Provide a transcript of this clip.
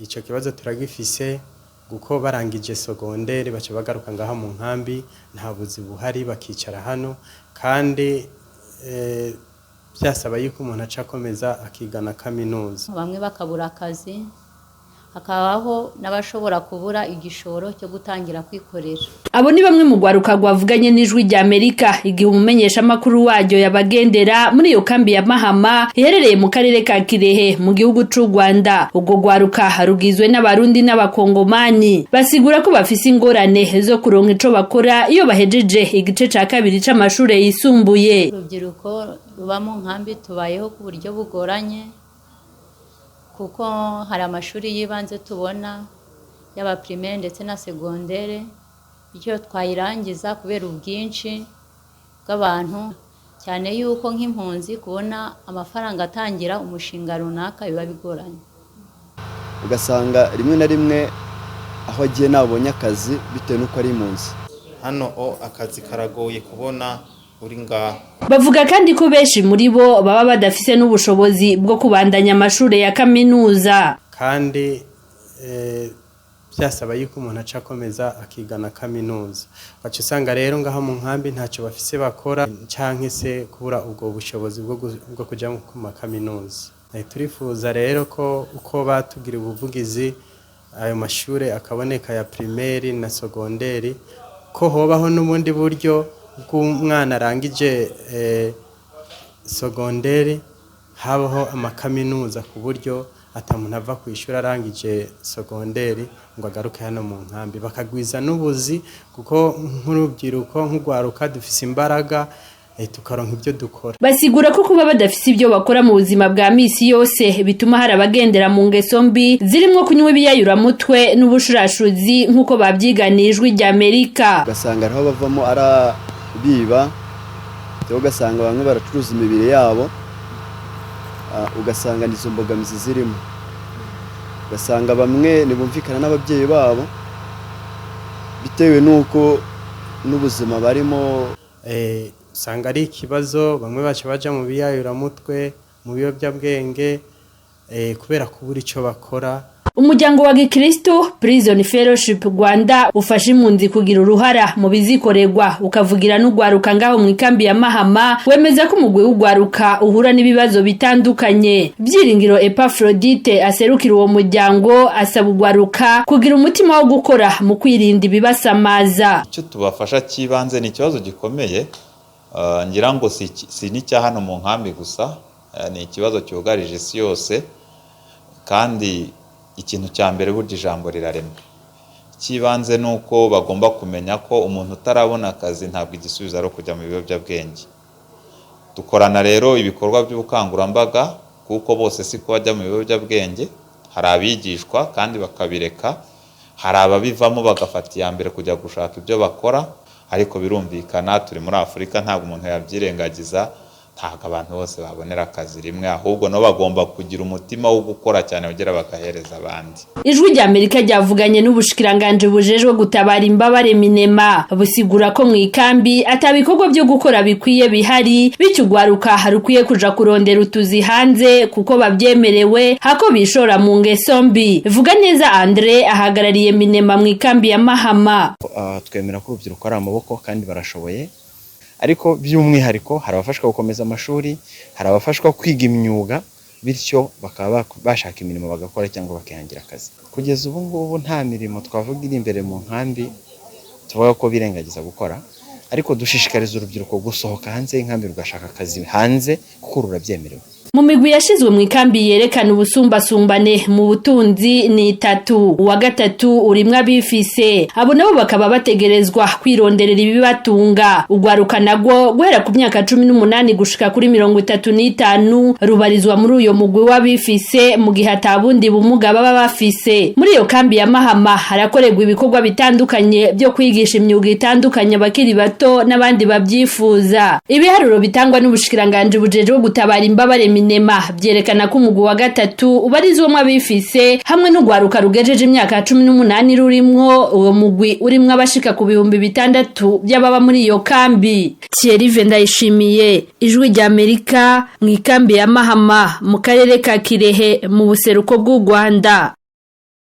ico kibazo turagifise guko barangije sogondere baca bagaruka ngaha mu nkambi nta buzi buhari bakicara hano kandi byasaba yuko umuntu acakomeza akigana kaminuza. Bamwe bakabura akazi hakabaho n'abashobora kubura igishoro cyo gutangira kwikorera. Abo ni bamwe mu gwaruka gwavuganye n'Ijwi ry'Amerika igihe umumenyesha makuru waryo yabagendera muri iyo kambi ya Mahama iherereye mu karere ka Kirehe mu gihugu c'u Rwanda. Ubwo gwaruka rugizwe n'abarundi n'abakongomani basigura ko bafise ingorane zo kuronka ico bakora iyo bahejeje igice ca kabiri c'amashure yisumbuye. Urubyiruko ruba mu nkambi tubayeho ku buryo bugoranye kuko hari amashuri yibanze tubona y'aba primaire ndetse na secondaire icyo twayirangiza kubera ubwinshi bw'abantu cyane yuko nk'impunzi kubona amafaranga atangira umushinga runaka biba bigoranye. Ugasanga rimwe na rimwe aho agiye nabonye akazi bitewe nuko ari impunzi. Hano akazi karagoye kubona uri ngaho. Bavuga kandi ko benshi muri bo baba badafise n'ubushobozi bwo kubandanya amashure ya kaminuza kandi byasaba yuko umuntu acakomeza akigana kaminuza. Baca usanga rero ngaho mu nkambi ntacyo bafise bakora canke se kubura ubwo bushobozi bwo kuja mu kaminuza. Turifuza rero ko uko batugira ubuvugizi ayo mashure akaboneka ya primaire na secondaire ko hobaho n'ubundi buryo bw'umwana arangije secondaire habaho amakaminuza ku buryo atamuntu ava kwishura arangije secondaire ngo agaruke hano mu nkambi bakagwiza n'ubuzi kuko nk'urubyiruko nk'ugwaruka dufise imbaraga tukaronka ibyo dukora. Basigura ko kuba badafise ibyo bakora mu buzima bwa misi yose bituma hari abagendera mu ngeso mbi zirimo kunywa ibiyayura mutwe n'ubushurashuzi nk'uko babyiganiye Ijwi ry'Amerika. Ugasanga aho bavamo ara biba ugasanga bamwe baracuruza imibiri yabo ugasanga nizo mbogamizi zirimo ugasanga bamwe nibumvikana n'ababyeyi babo bitewe nuko n'ubuzima barimo usanga ari ikibazo bamwe baja mu biyayura mutwe mu biyobyabwenge kubera kubura ico bakora. Umuryango wa Gikristo Prison Fellowship Rwanda ufasha impunzi kugira uruhara mu bizikorerwa ukavugira n'ugwaruka ngaho mu ikambi ya Mahama wemeza ko umugwi w'ugwaruka uhura n'ibibazo bitandukanye. Byiringiro Epaphrodite aserukira uwo muryango asaba ugwaruka kugira umutima wo gukora mu kwirinda ibibasamaza. Icyo tubafasha kibanze ni ikibazo gikomeye ngira ngo si n'icya hano mu nkambi gusa ni ikibazo cyugarije isi yose kandi ikintu cya mbere burya ijambo riraremwe. Ikibanze nuko bagomba kumenya ko umuntu utarabona akazi ntabwo igisubizo ari kujya mu biyobyabwenge. Dukorana rero ibikorwa by'ubukangurambaga kuko bose siko bajya mu biyobyabwenge, hari abigishwa kandi bakabireka, hari ababivamo bagafata iya mbere kujya gushaka ibyo bakora, ariko birumvikana turi muri Afurika ntabwo umuntu yabyirengagiza, ntabwo abantu bose babonera akazi rimwe ahubwo no bagomba kugira umutima wo gukora cyane bagera bakahereza abandi. Ijwi ry'Amerika ryavuganye n'ubushikiranganje bujejwe gutabara imbabare Minema busigura ko mu ikambi atabikorwa byo gukora bikwiye bihari bityo ugwaruka harukwiye kuja kurondera utuzi hanze kuko babyemerewe hako bishora mu ngeso mbi. Vuga neza Andre ahagarariye Minema mu ikambi ya Mahama. Twemera ko urubyiruko ari amaboko kandi barashoboye, ariko by'umwihariko hari abafashwa gukomeza amashuri, hari abafashwa kwiga imyuga bityo bakaba bashaka imirimo bagakora cyangwa bakihangira akazi. Kugeza ubu ngubu nta mirimo twavuga iri imbere mu nkambi tuvuga ko birengagiza gukora, ariko dushishikariza urubyiruko gusohoka hanze y'inkambi rugashaka akazi hanze kuko rurabyemerewe. Mu migwi yashizwe mu ikambi yerekana ubusumbasumbane mu butunzi ni 3. Uwa gatatu urimwa bifise abo nabo bakaba bategerezwa kwironderera ibibatunga. Ugwaruka nagwo guhera ku myaka 18 gushika kuri 35 rubarizwa muri uyo mugwi w'abifise mu gihe atabundi bumuga baba bafise. Muri iyo kambi ya Mahama harakorerwa ibikorwa bitandukanye byo kwigisha imyuga itandukanye bakiri bato n'abandi babyifuza. Ibiharuro bitangwa n'ubushikiranganje bujejwe gutabara imbabare Minema byerekana ko umugwi wa gatatu ubarizwamo abifise hamwe n'ugwaruka rugejeje imyaka 18 rurimwo uwo mugwi urimwo abashika ku 600 by'ababa muri iyo kambi. Thierry Vendayishimiye, Ijwi ry'Amerika mu ikambi ya Mahama mu karere ka Kirehe mu buseruko bw'u Rwanda.